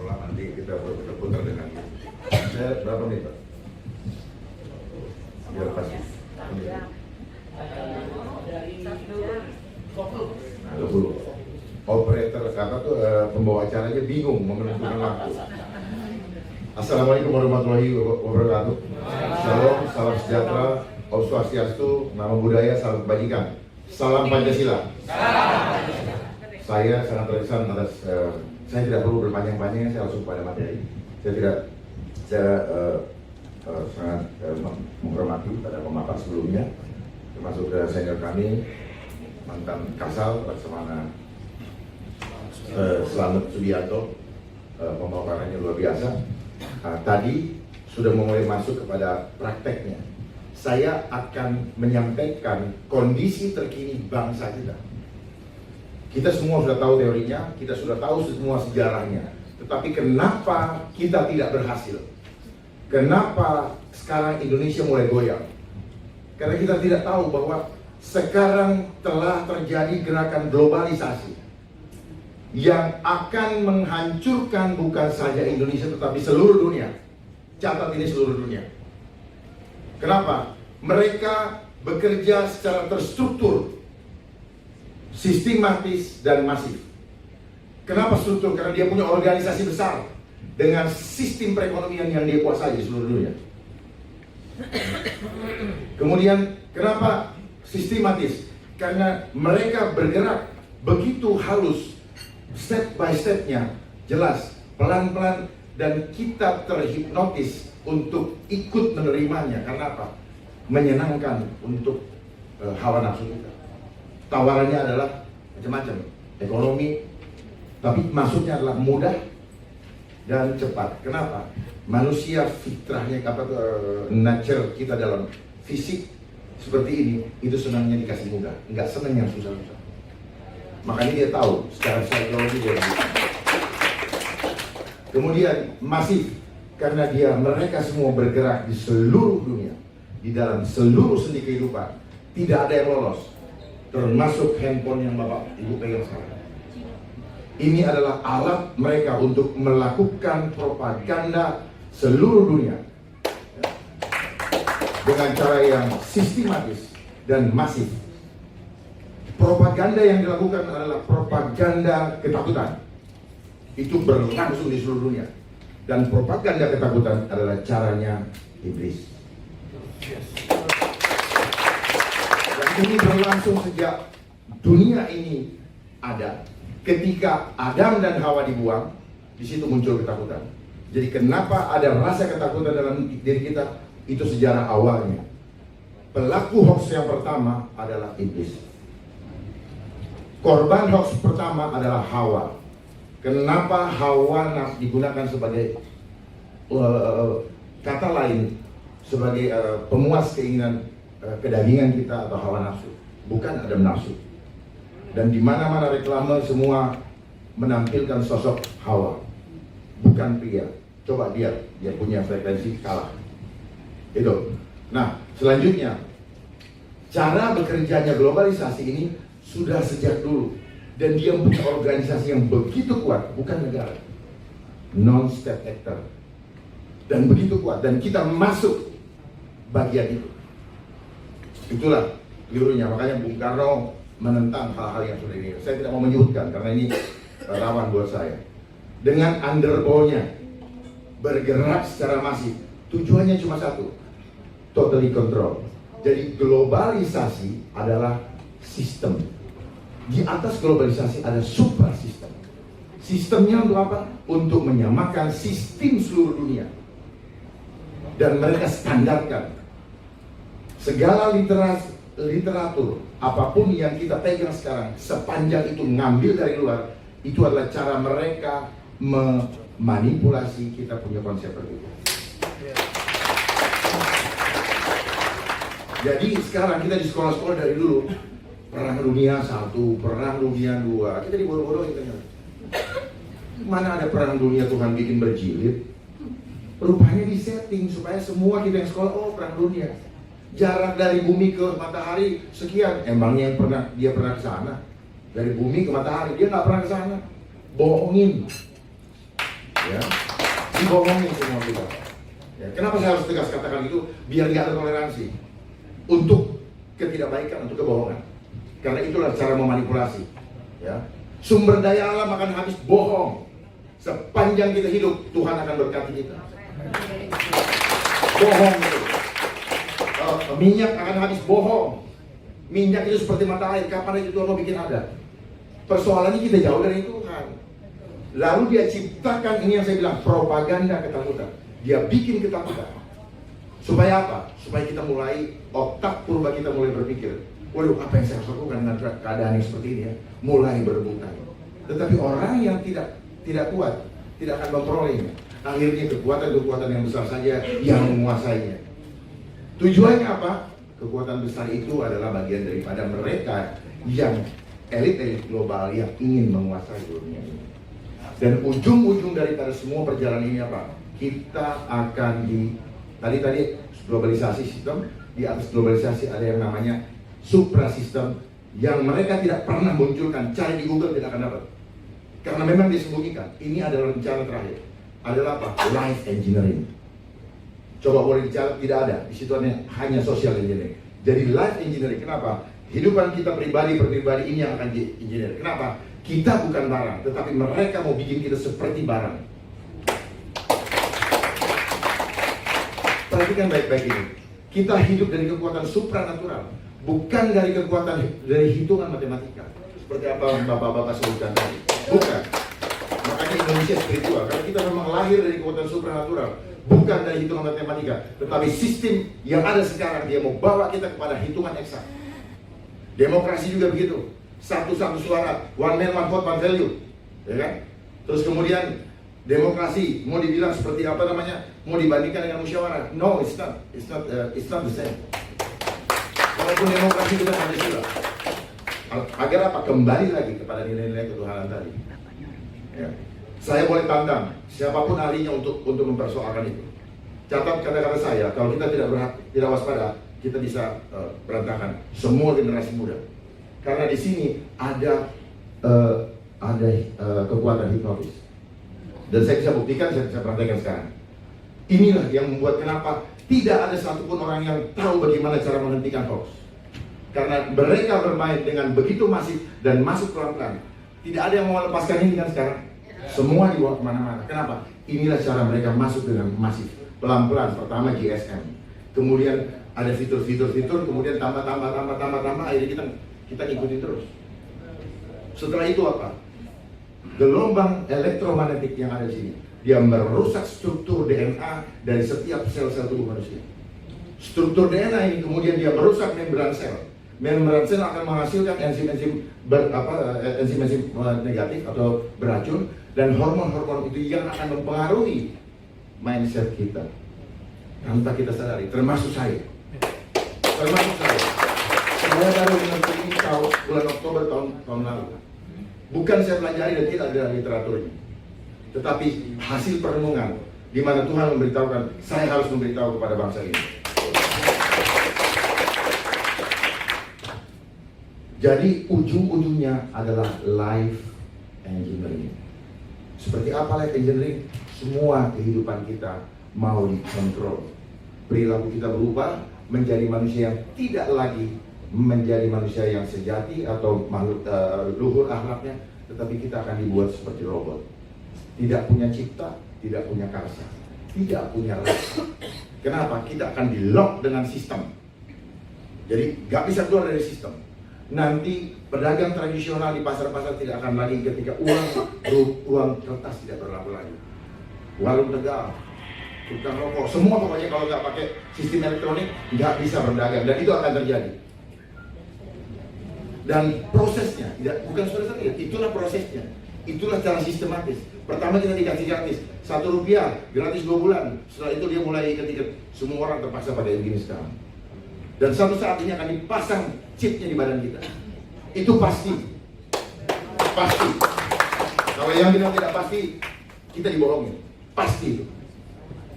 Tolong nanti kita putar dengan saya berapa menit Pak? Biar pasti. Nah, 20. Operator kata tuh pembawa acaranya bingung menentukan waktu. Assalamualaikum warahmatullahi wabarakatuh. Shalom, salam sejahtera, Om Swastiastu, nama budaya, salam kebajikan. Salam Pancasila. Saya sangat terkesan atas, saya tidak perlu berpanjang-panjang, saya langsung pada materi. Saya sangat menghormati pada pemaparan sebelumnya, termasuk senior kami, mantan Kasal, Laksamana Slamet Subianto, pemaparannya luar biasa. Tadi sudah mulai masuk kepada prakteknya. Saya akan menyampaikan kondisi terkini bangsa kita. Kita semua sudah tahu teorinya, kita sudah tahu semua sejarahnya. Tetapi kenapa kita tidak berhasil? Kenapa sekarang Indonesia mulai goyang? Karena kita tidak tahu bahwa sekarang telah terjadi gerakan globalisasi yang akan menghancurkan bukan saja Indonesia tetapi seluruh dunia. Catat ini, seluruh dunia. Kenapa? Mereka bekerja secara terstruktur, sistematis dan masif. Kenapa struktur? Karena dia punya organisasi besar dengan sistem perekonomian yang dia kuasai di seluruh dunia. Kemudian kenapa sistematis? Karena mereka bergerak begitu halus, step by stepnya jelas, pelan-pelan, dan kita terhipnotis untuk ikut menerimanya. Karena apa? Menyenangkan untuk hawa nafsu kita. Tawarannya adalah macam-macam, ekonomi, tapi maksudnya adalah mudah dan cepat. Kenapa? Manusia fitrahnya, nature kita dalam fisik seperti ini, itu senangnya dikasih mudah, nggak senang yang susah-susah. Makanya dia tahu secara psikologi dia begitu. Kemudian masif, karena mereka semua bergerak di seluruh dunia, di dalam seluruh sendi kehidupan, tidak ada yang lolos, termasuk handphone yang Bapak Ibu pegang sekarang. Ini adalah alat mereka untuk melakukan propaganda seluruh dunia dengan cara yang sistematis dan masif. Propaganda yang dilakukan adalah propaganda ketakutan. Itu berlangsung di seluruh dunia. Dan propaganda ketakutan adalah caranya iblis. Dan ini berlangsung sejak dunia ini ada. Ketika Adam dan Hawa dibuang, di situ muncul ketakutan. Jadi kenapa ada rasa ketakutan dalam diri kita? Itu sejarah awalnya. Pelaku hoax yang pertama adalah iblis. Korban hoax pertama adalah Hawa. Kenapa Hawa digunakan sebagai kata lain, sebagai pemuas keinginan kedagingan kita atau hawa nafsu, bukan Adam nafsu. Dan di mana-mana reklame semua menampilkan sosok Hawa, bukan pria. Coba dia punya frekuensi kalah. Itu. Nah, selanjutnya cara bekerjanya globalisasi ini sudah sejak dulu, dan dia punya organisasi yang begitu kuat, bukan negara, non-state actor, dan begitu kuat, dan kita masuk bagian itu. Itulah kelirunya. Makanya Bung Karno menentang hal-hal yang sudah ini. Saya tidak mau menyebutkan karena ini rawan buat saya. Dengan underbownya bergerak secara masif, tujuannya cuma satu, totally control. Jadi globalisasi adalah sistem. Di atas globalisasi ada suprasistem. Sistemnya untuk apa? Untuk menyamakan sistem seluruh dunia. Dan mereka standarkan segala literatur, apapun yang kita pegang sekarang, sepanjang itu ngambil dari luar, itu adalah cara mereka memanipulasi kita punya konsep berbeda. Jadi sekarang kita di sekolah-sekolah dari dulu, Perang Dunia 1, Perang Dunia 2, kita dibodoh-bodohin ternyata. Mana ada Perang Dunia Tuhan bikin berjilid? Rupanya disetting supaya semua kita yang sekolah, oh Perang Dunia. Jarak dari bumi ke matahari sekian. Emangnya dia pernah ke sana? Dari bumi ke matahari, dia nggak pernah ke sana. Bohongin. ya, dibohongin semua kita. Ya, kenapa saya harus tegas katakan itu? Biar nggak ada toleransi untuk ketidakbaikan, untuk kebohongan. Karena itulah cara memanipulasi. Ya, sumber daya alam akan habis, bohong. Sepanjang kita hidup, Tuhan akan berkati kita. Bohong itu. Minyak akan habis, bohong. Minyak itu seperti mata air, kapan itu Tuhan mau bikin ada? Persoalannya kita jauh dari Tuhan. Lalu dia ciptakan ini yang saya bilang, propaganda ketakutan. Dia bikin ketakutan. Supaya apa? Supaya kita mulai, otak purba kita mulai berpikir, waduh, apa yang saya harus lakukan dengan keadaan yang seperti ini ya? Mulai berebutan. Tetapi orang yang tidak kuat, tidak akan memperolehnya. Akhirnya kekuatan-kekuatan yang besar saja yang menguasainya. Tujuannya apa? Kekuatan besar itu adalah bagian daripada mereka yang elit-elit global yang ingin menguasai dunia ini. Dan ujung-ujung daripada semua perjalanan ini apa? Kita akan tadi globalisasi sistem, di atas globalisasi ada yang namanya suprasistem yang mereka tidak pernah munculkan, cari di Google tidak akan dapat. Karena memang disembunyikan. Ini adalah rencana terakhir. Adalah apa? Life engineering. Coba boleh dicatat, tidak ada. Di situ hanya social engineering. Jadi life engineering, kenapa? Kehidupan kita pribadi ini yang akan engineer. Kenapa? Kita bukan barang, tetapi mereka mau bikin kita seperti barang. Perhatikan baik-baik ini. Kita hidup dari kekuatan supranatural, bukan dari kekuatan dari hitungan matematika. Seperti apa bapak-bapak sebutkan tadi. Bukan. Makanya Indonesia spiritual. Karena kita memang lahir dari kekuatan supranatural, bukan dari hitungan matematika, tetapi sistem yang ada sekarang dia mau bawa kita kepada hitungan eksak. Demokrasi juga begitu. Satu-satu suara, one man, one vote, one value, ya kan? Terus kemudian demokrasi mau dibilang seperti apa namanya? Mau dibandingkan dengan musyawarah? No, it's not the same. Walaupun demokrasi kita Pancasila, agar apa? Kembali lagi kepada nilai-nilai ketuhanan tadi. Ya. Saya boleh tantang siapapun ahlinya untuk mempersoalkan itu. Catat kata-kata saya, kalau kita tidak waspada, kita bisa berantakan semua generasi muda. Karena di sini ada kekuatan hipnotis. Dan saya bisa buktikan, saya praktekkan sekarang. Inilah yang membuat kenapa tidak ada satupun orang yang tahu bagaimana cara menghentikan hoax. Karena mereka bermain dengan begitu masif dan masuk pelan-pelan. Tidak ada yang mau lepaskan ini kan sekarang. Semua dibawa kemana-mana. Kenapa? Inilah cara mereka masuk dengan masif. Pelan-pelan, pertama GSM. Kemudian ada fitur-fitur, kemudian tambah, akhirnya kita ikuti terus. Setelah itu apa? Gelombang elektromagnetik yang ada di sini, dia merusak struktur DNA dari setiap sel-sel tubuh manusia. Struktur DNA ini kemudian dia merusak membran sel. Membran sel akan menghasilkan enzim-enzim negatif atau beracun, dan hormon-hormon itu yang akan mempengaruhi mindset kita tanpa kita sadari, termasuk saya. Saya baru mengerti ini bulan Oktober tahun lalu. Bukan saya pelajari dan tidak ada literaturnya, tetapi hasil perenungan di mana Tuhan memberitahukan saya harus memberitahu kepada bangsa ini. Jadi ujung-ujungnya adalah life engineering. Seperti apa life engineering? Semua kehidupan kita mau dikontrol. Perilaku kita berubah menjadi manusia yang tidak lagi menjadi manusia yang sejati atau makhluk luhur akhlaknya, tetapi kita akan dibuat seperti robot. Tidak punya cipta, tidak punya karsa, tidak punya rasa. Kenapa? Kita akan di-lock dengan sistem. Jadi gak bisa keluar dari sistem. Nanti pedagang tradisional di pasar-pasar tidak akan lagi ketika uang kertas tidak berlaku lagi. Warung Tegal, tukang rokok, semua pokoknya kalau nggak pakai sistem elektronik nggak bisa berdagang, dan itu akan terjadi. Dan prosesnya, bukan saudara, itulah prosesnya, itulah cara sistematis. Pertama kita dikasih gratis, Rp1 gratis 2 bulan. Setelah itu dia mulai ketika semua orang terpaksa pakai begini sekarang. Dan suatu saat ini akan dipasang chipnya di badan kita. Itu pasti. Kalau yang bilang tidak pasti, kita dibohongin. Pasti.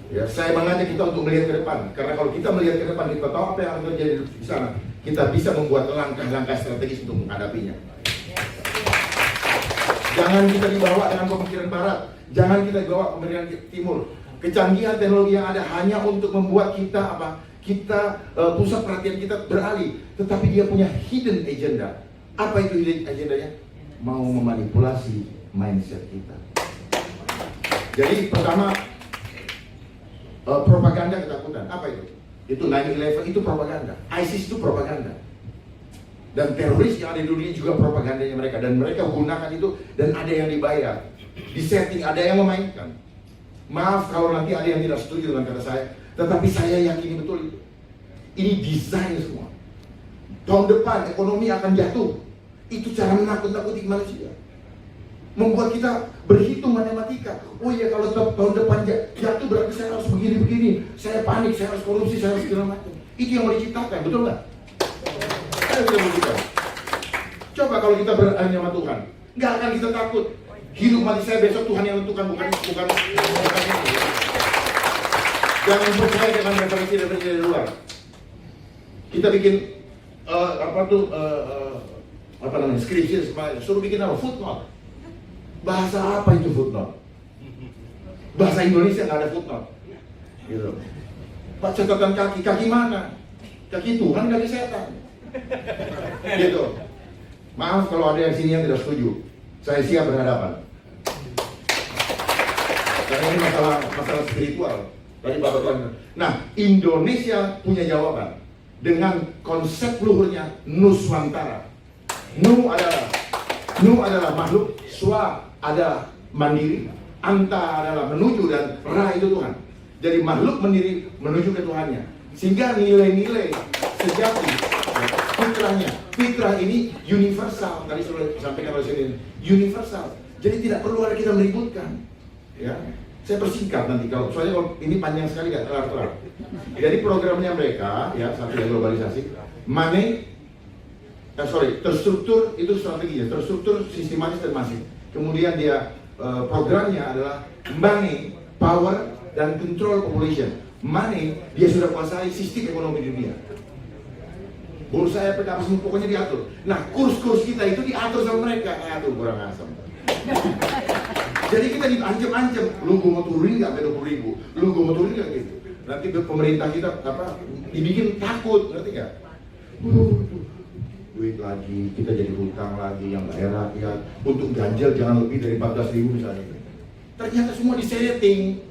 Ya, saya mengajak kita untuk melihat ke depan. Karena kalau kita melihat ke depan, kita tahu apa yang akan terjadi di sana. Kita bisa membuat langkah-langkah strategis untuk menghadapinya. Jangan kita dibawa dengan pemikiran barat. Jangan kita dibawa pemikiran timur. Kecanggihan teknologi yang ada hanya untuk membuat kita apa? Kita pusat perhatian kita beralih. Tetapi dia punya hidden agenda. Apa itu hidden agendanya? Mau memanipulasi mindset kita. Jadi pertama, propaganda ketakutan. Apa itu? Itu 9/11 itu propaganda. ISIS itu propaganda. Dan teroris yang ada di dunia juga propagandanya mereka. Dan mereka gunakan itu dan ada yang dibayar. Di setting, ada yang memainkan. Maaf kalau nanti ada yang tidak setuju dengan kata saya. Tetapi saya yakini betul itu. Ini desain semua. Tahun depan ekonomi akan jatuh. Itu cara menakut-nakuti manusia. Membuat kita berhitung matematika. Oh iya, kalau tahun depan jatuh berarti saya harus begini-begini. Saya panik, saya harus korupsi, saya harus segala macam. Itu yang mau diciptakan, betul nggak? Coba kalau kita berani sama Tuhan, nggak akan kita takut. Hidup mati saya besok Tuhan yang tentukan, bukan ini. Jangan percaya dengan referensi dari luar. Kita bikin skripsi, suruh bikin apa? Footnote. Bahasa apa itu footnote? Bahasa Indonesia nggak ada footnote. Gitu. Pak, catatan kaki mana? Kaki Tuhan, kaki setan. Gitu. Maaf kalau ada yang sini yang tidak setuju. Saya siap berhadapan. Karena ini masalah spiritual. Tadi Bapak bilang. Nah, Indonesia punya jawaban dengan konsep luhurnya Nuswantara. Nu adalah makhluk, Swa adalah mandiri, Anta adalah menuju, dan Ra itu Tuhan. Jadi makhluk mendiri menuju ke Tuhannya. Sehingga nilai-nilai sejati fitrah ini universal. Tadi sudah disampaikan oleh sini, universal. Jadi tidak perlu ada kita meributkan. Ya, saya persingkat nanti soalnya kalau ini panjang sekali nggak kelar-kelar. Jadi programnya mereka, ya, Satria Globalisasi, terstruktur itu strateginya, terstruktur, sistematis dan masif. Kemudian dia programnya adalah money, power, dan control population. Money, dia sudah kuasai sistem ekonomi dunia. Bursa efek apa semua pokoknya diatur. Nah, kurs-kurs kita itu diatur sama mereka. Aduh, kurang asam. Jadi kita diancam-ancam, lu gue mau turunin nggak 20.000, lu gue mau turunin nggak gitu. Nanti pemerintah kita dibikin takut, ngerti nggak? Duit lagi, kita jadi hutang lagi yang nggak enak ya. Untuk ganjil jangan lebih dari 14.000 misalnya. Ternyata semua disetting.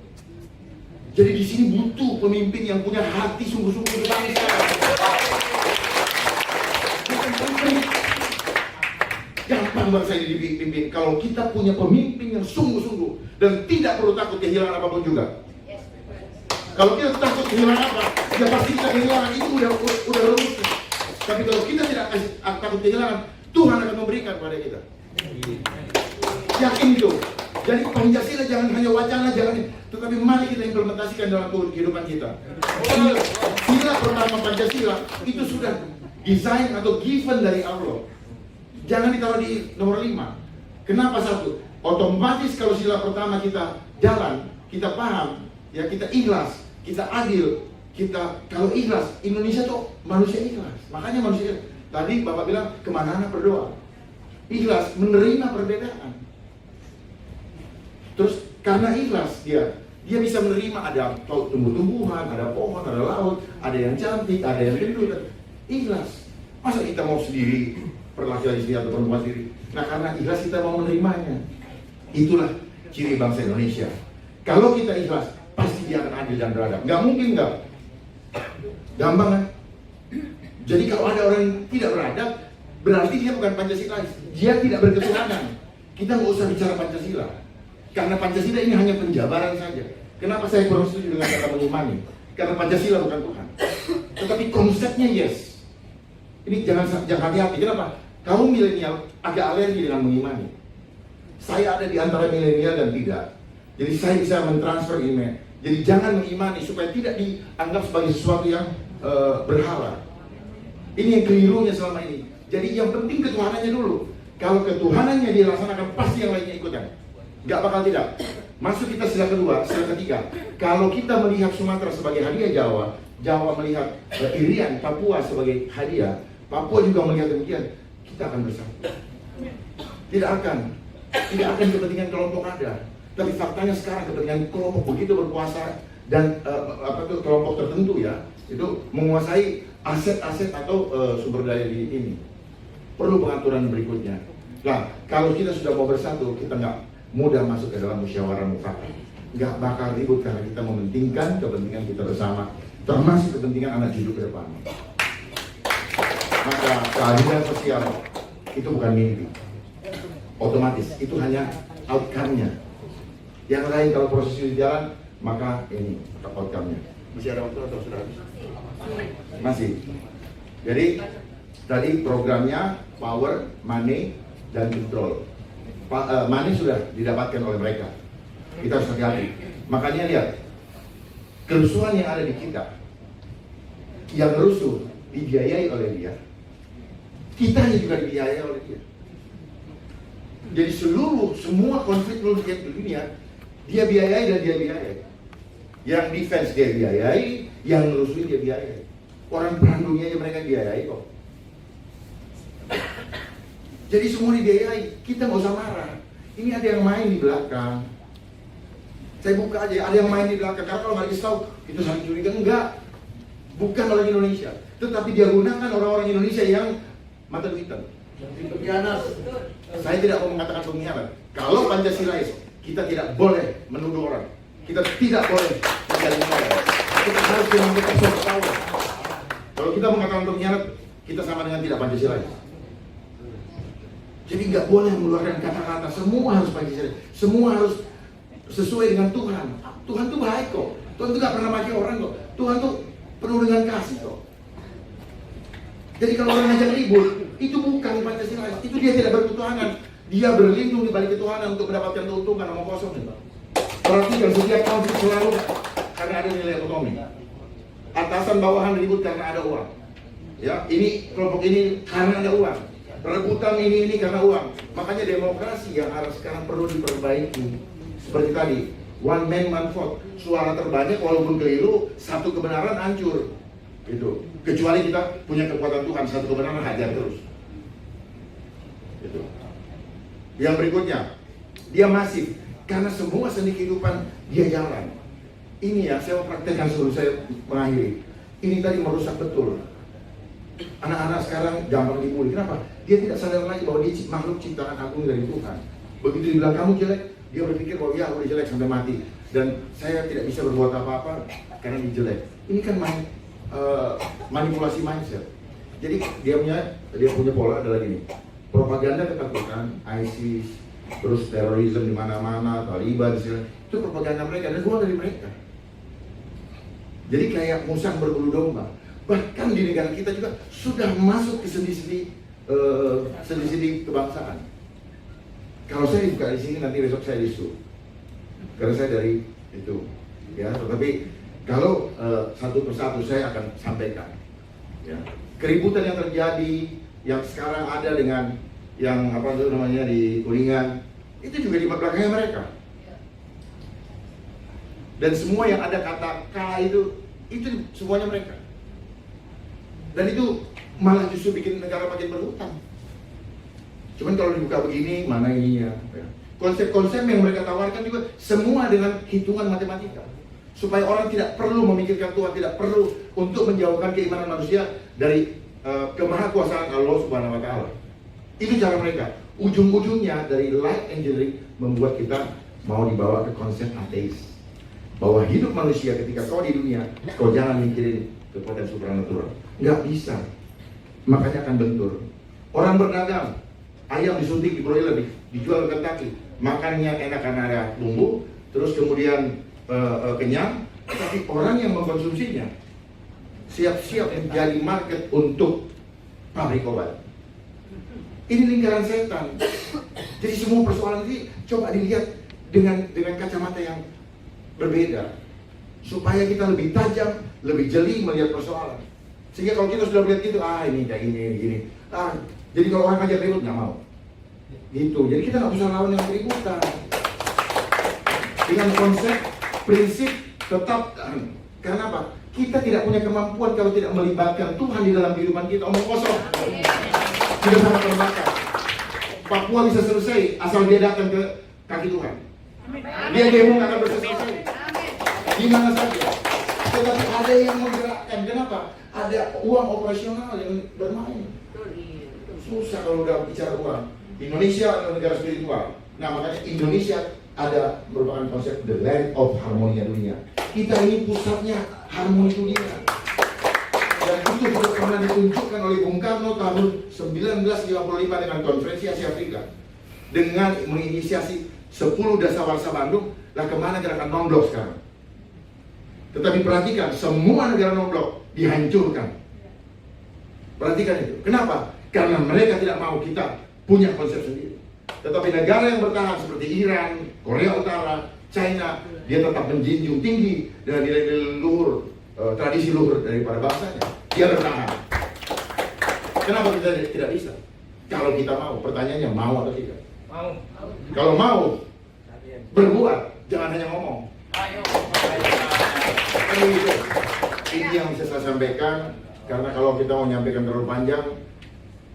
Jadi di sini butuh pemimpin yang punya hati sungguh-sungguh untuk bangsa. Gampang bangsa ini dipimpin kalau kita punya pemimpin yang sungguh-sungguh dan tidak perlu takut kehilangan apapun juga. Kalau kita takut kehilangan apa, ya pasti kita kehilangan, itu udah rumusnya. Tapi kalau kita tidak takut kehilangan, Tuhan akan memberikan kepada kita. Yakin itu. Jadi Pancasila jangan hanya wacana, tetapi mari kita implementasikan dalam kehidupan kita. Sila pertama Pancasila itu sudah desain atau given dari Allah. Jangan ditaruh di nomor 5. Kenapa 1? Otomatis kalau sila pertama kita jalan, kita paham, ya kita ikhlas, kita adil, kalau ikhlas, Indonesia tuh manusia ikhlas. Makanya manusia tadi Bapak bilang kemana-mana berdoa. Ikhlas menerima perbedaan. Terus karena ikhlas dia bisa menerima ada tumbuh-tumbuhan, ada pohon, ada laut, ada yang cantik, ada yang gendut. Ikhlas. Masa kita mau sendiri, laki-laki sendiri atau perempuan sendiri? Nah, karena ikhlas kita mau menerimanya. Itulah ciri bangsa Indonesia. Kalau kita ikhlas, pasti dia akan adil dan beradab. Nggak mungkin nggak. Gampang kan? Jadi kalau ada orang yang tidak beradab, berarti dia bukan Pancasilais. Dia tidak berketuhanan. Kita nggak usah bicara Pancasila. Karena Pancasila ini hanya penjabaran saja. Kenapa saya kurang setuju dengan kata mengimani? Karena Pancasila bukan Tuhan. Tetapi konsepnya yes. Ini jangan hati-hati. Kenapa? Kaum milenial agak alergi dengan mengimani. Saya ada di antara milenial dan tidak. Jadi saya bisa mentransfer email. Jadi jangan mengimani supaya tidak dianggap sebagai sesuatu yang berhala. Ini yang kelirunya selama ini. Jadi yang penting ketuhanannya dulu. Kalau ketuhanannya dilaksanakan, pasti yang lainnya ikutan. Gak bakal tidak. Masuk kita sila kedua, sila ketiga. Kalau kita melihat Sumatera sebagai hadiah Jawa, Jawa melihat Irian, Papua sebagai hadiah, Papua juga melihat demikian, kita akan bersatu. Tidak akan. Tidak akan kepentingan kelompok ada. Tapi faktanya sekarang kepentingan kelompok begitu berkuasa dan kelompok tertentu ya, itu menguasai aset-aset atau sumber daya di ini. Perlu pengaturan berikutnya. Nah, kalau kita sudah mau bersatu, kita nggak mudah masuk ke dalam musyawarah mufakat. Nggak bakal ribut karena kita mementingkan kepentingan kita bersama, termasuk kepentingan anak cucu ke depan. Maka keadilan sosial itu bukan mimpi. Otomatis, itu hanya outcome-nya. Yang lain kalau proses itu jalan, maka ini outcome-nya. Masih ada waktu atau sudah habis? Masih. Jadi tadi programnya power, money, dan control. Money sudah didapatkan oleh mereka. Kita harus hati-hati. Makanya lihat, kerusuhan yang ada di kita, yang rusuh dibiayai oleh dia, kita juga dibiayai oleh dia. Jadi semua konflik di dunia, dia biayai dan dia biayai. Yang defense dia biayai, yang rusuhin dia biayai. Orang perang dunia aja mereka biayai kok. Jadi semua dibiayai, kita nggak usah marah. Ini ada yang main di belakang. Saya buka aja, ada yang main di belakang. Karena kalau nggak dikasih tahu, itu saling curiga. Enggak, bukan orang Indonesia. Tetapi dia gunakan orang-orang Indonesia yang mata duitan. Saya tidak mau mengatakan pengkhianat. Kalau Pancasilais, kita tidak boleh menuduh orang. Kita tidak boleh menjalin orang. Kita harus mengambil soft power. Kalau kita mengatakan pengkhianat, kita sama dengan tidak Pancasilais. Jadi nggak boleh mengeluarkan kata-kata. Semua harus Pancasilais. Semua harus sesuai dengan Tuhan. Tuhan tuh baik kok. Tuhan tuh nggak pernah maki orang kok. Tuhan tuh penuh dengan kasih kok. Jadi kalau orang ngajak ribut, itu bukan Pancasila. Itu dia tidak berketuhanan. Dia berlindung di balik ketuhanan untuk mendapatkan keuntungan omong kosong. Perhatikan setiap konflik selalu karena ada nilai ekonomi. Atasan bawahan ribut karena ada uang. Ya, ini kelompok ini karena ada uang. Rebutan ini karena uang. Makanya demokrasi yang harus sekarang perlu diperbaiki. Seperti tadi, one man one vote. Suara terbanyak walaupun keliru, satu kebenaran hancur. Gitu. Kecuali kita punya kekuatan Tuhan, satu kebenaran hajar terus. Gitu. Yang berikutnya, dia masif karena semua sendi kehidupan dia jalan. Ini ya, saya mau praktekkan sebelum saya mengakhiri. Ini tadi merusak betul. Anak-anak sekarang gampang dibully. Kenapa? Dia tidak sadar lagi bahwa dia makhluk ciptaan agung dari Tuhan. Begitu dibilang kamu jelek, dia berpikir bahwa ya udah jelek sampai mati. Dan saya tidak bisa berbuat apa-apa karena dia jelek. Ini kan manipulasi mindset. Jadi dia punya pola adalah gini. Propaganda ketakutan, ISIS, terus terorisme di mana-mana, Taliban, itu propaganda mereka dan keluar dari mereka. Jadi kayak musang berbulu domba. Bahkan di negara kita juga sudah masuk ke sendi-sendi kebangsaan. Kalau saya dibuka di sini nanti besok saya disu. Karena saya dari itu, ya. Tetapi kalau satu persatu saya akan sampaikan. Ya. Keributan yang terjadi, yang sekarang ada dengan yang apa itu namanya di Kuningan, itu juga di belakangnya mereka. Dan semua yang ada kata K itu semuanya mereka. Dan itu malah justru bikin negara makin berhutang. Cuman kalau dibuka begini, mana ininya? Ya. Konsep-konsep yang mereka tawarkan juga semua dengan hitungan matematika. Supaya orang tidak perlu memikirkan Tuhan, tidak perlu untuk menjauhkan keimanan manusia dari kemahakuasaan Allah Subhanahu wa Ta'ala. Itu cara mereka. Ujung-ujungnya dari light engineering membuat kita mau dibawa ke konsep ateis. Bahwa hidup manusia ketika kau di dunia, kau jangan mikirin kekuatan supranatural. Nggak bisa. Makanya akan bentur. Orang berdagang, ayam disuntik di broiler, dijual ke Kentucky. Makannya enak karena ada bumbu, terus kemudian kenyang, tapi orang yang mengkonsumsinya siap-siap menjadi market untuk pabrik obat. Ini lingkaran setan. Jadi semua persoalan ini coba dilihat dengan kacamata yang berbeda, supaya kita lebih tajam, lebih jeli melihat persoalan. Sehingga kalau kita sudah melihat gitu, ini kayak gini. Jadi kalau orang ngajak ribut nggak mau. Gitu. Jadi kita nggak bisa lawan yang keributan. Dengan konsep prinsip tetap, karena apa? Kita tidak punya kemampuan kalau tidak melibatkan Tuhan di dalam kehidupan kita. Omong kosong. Tidak sangat terbakar. Papua bisa selesai asal dia datang ke kaki Tuhan. Dia demo akan bisa selesai di mana saja. Tetapi ada yang menggerakkan. Kenapa? Ada uang operasional yang bermain. Susah kalau udah bicara uang. Indonesia adalah negara spiritual. Nah, makanya Indonesia ada merupakan konsep the land of harmony dunia. Kita ini pusatnya harmoni dunia. Dan itu sudah pernah ditunjukkan oleh Bung Karno tahun 1955 dengan konferensi Asia Afrika. Dengan menginisiasi 10 dasawarsa Bandung, lah kemana gerakan non-blok sekarang? Tetapi perhatikan, semua negara non-blok dihancurkan. Perhatikan itu. Kenapa? Karena mereka tidak mau kita punya konsep sendiri. Tetapi negara yang bertahan seperti Iran, Korea Utara, China, dia tetap menjunjung tinggi dengan nilai-nilai luhur, tradisi luhur daripada bangsanya. Dia bertahan. Kenapa kita tidak bisa? Kalau kita mau, pertanyaannya mau atau tidak? Mau. Kalau mau, berbuat, jangan hanya ngomong. Ini yang bisa saya sampaikan, karena kalau kita mau menyampaikan terlalu panjang,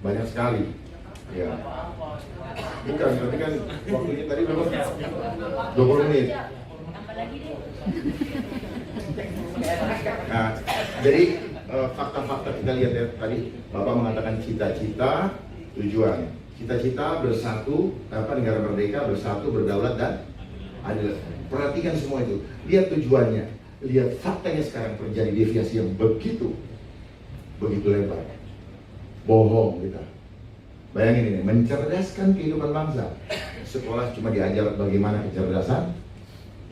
banyak sekali. Ya. Bukan, tapi kan waktunya tadi berapa? 20 menit. Nah, jadi fakta-fakta kita lihat ya tadi, Bapak mengatakan cita-cita, tujuan. Cita-cita bersatu, negara merdeka, bersatu, berdaulat dan adil. Perhatikan semua itu. Lihat tujuannya, lihat faktanya sekarang terjadi deviasi yang begitu lebar. Bohong kita. Bayangin ini, mencerdaskan kehidupan bangsa. Sekolah cuma diajar bagaimana kecerdasan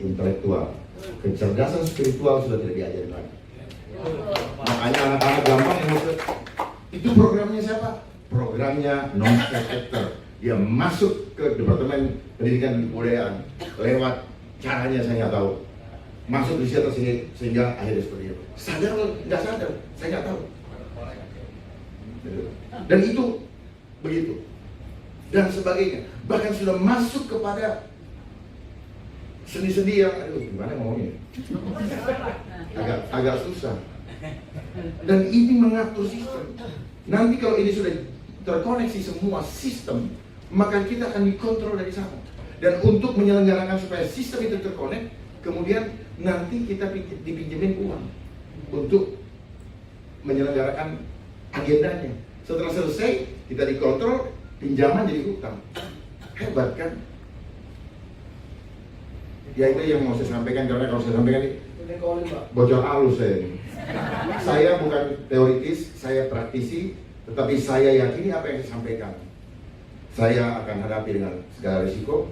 intelektual. Kecerdasan spiritual sudah tidak diajarin lagi. Makanya anak-anak gampang masuk. Itu programnya siapa? Programnya non-state actor. Dia masuk ke Departemen Pendidikan dan Kebudayaan lewat caranya saya nggak tahu. Masuk di situ sehingga akhirnya seperti itu. Sadar atau nggak sadar? Saya nggak tahu. Dan itu begitu. Dan sebagainya. Bahkan sudah masuk kepada seni-seni yang, aduh gimana ngomongnya? Agak susah. Dan ini mengatur sistem. Nanti kalau ini sudah terkoneksi semua sistem, maka kita akan dikontrol dari sana. Dan untuk menyelenggarakan supaya sistem itu terkonek, kemudian nanti kita dipinjemin uang untuk menyelenggarakan agendanya. Setelah selesai, kita dikontrol, pinjaman jadi hutang. Hebat kan? Ya itu yang mau saya sampaikan, karena kalau saya sampaikan ini bocor halus saya ini. Saya bukan teoritis, saya praktisi, tetapi saya yakini apa yang saya sampaikan. Saya akan hadapi dengan segala risiko,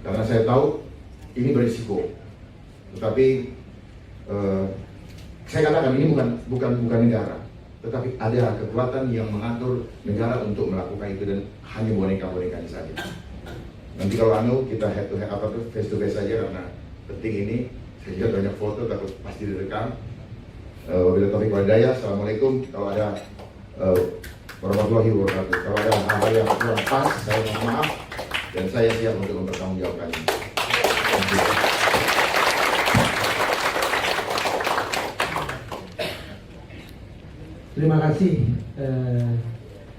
karena saya tahu ini berisiko. Tetapi saya katakan ini bukan negara, tetapi ada kekuatan yang mengatur negara untuk melakukan itu, dan hanya boneka-bonekanya saja. Nanti kalau kita head to head face to face saja, karena penting ini. Saya lihat banyak foto, takut pasti direkam. Wabillahi taufiq wal hidayah. Assalamualaikum. Kalau ada warahmatullahi wabarakatuh. Kalau ada hal-hal yang kurang pas, saya mohon maaf, dan saya siap untuk mempertanggungjawabkannya. Terima kasih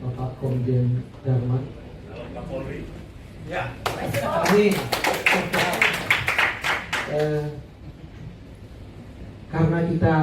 Bapak Komjen Dharma. Kapolri. Ya. Ini karena kita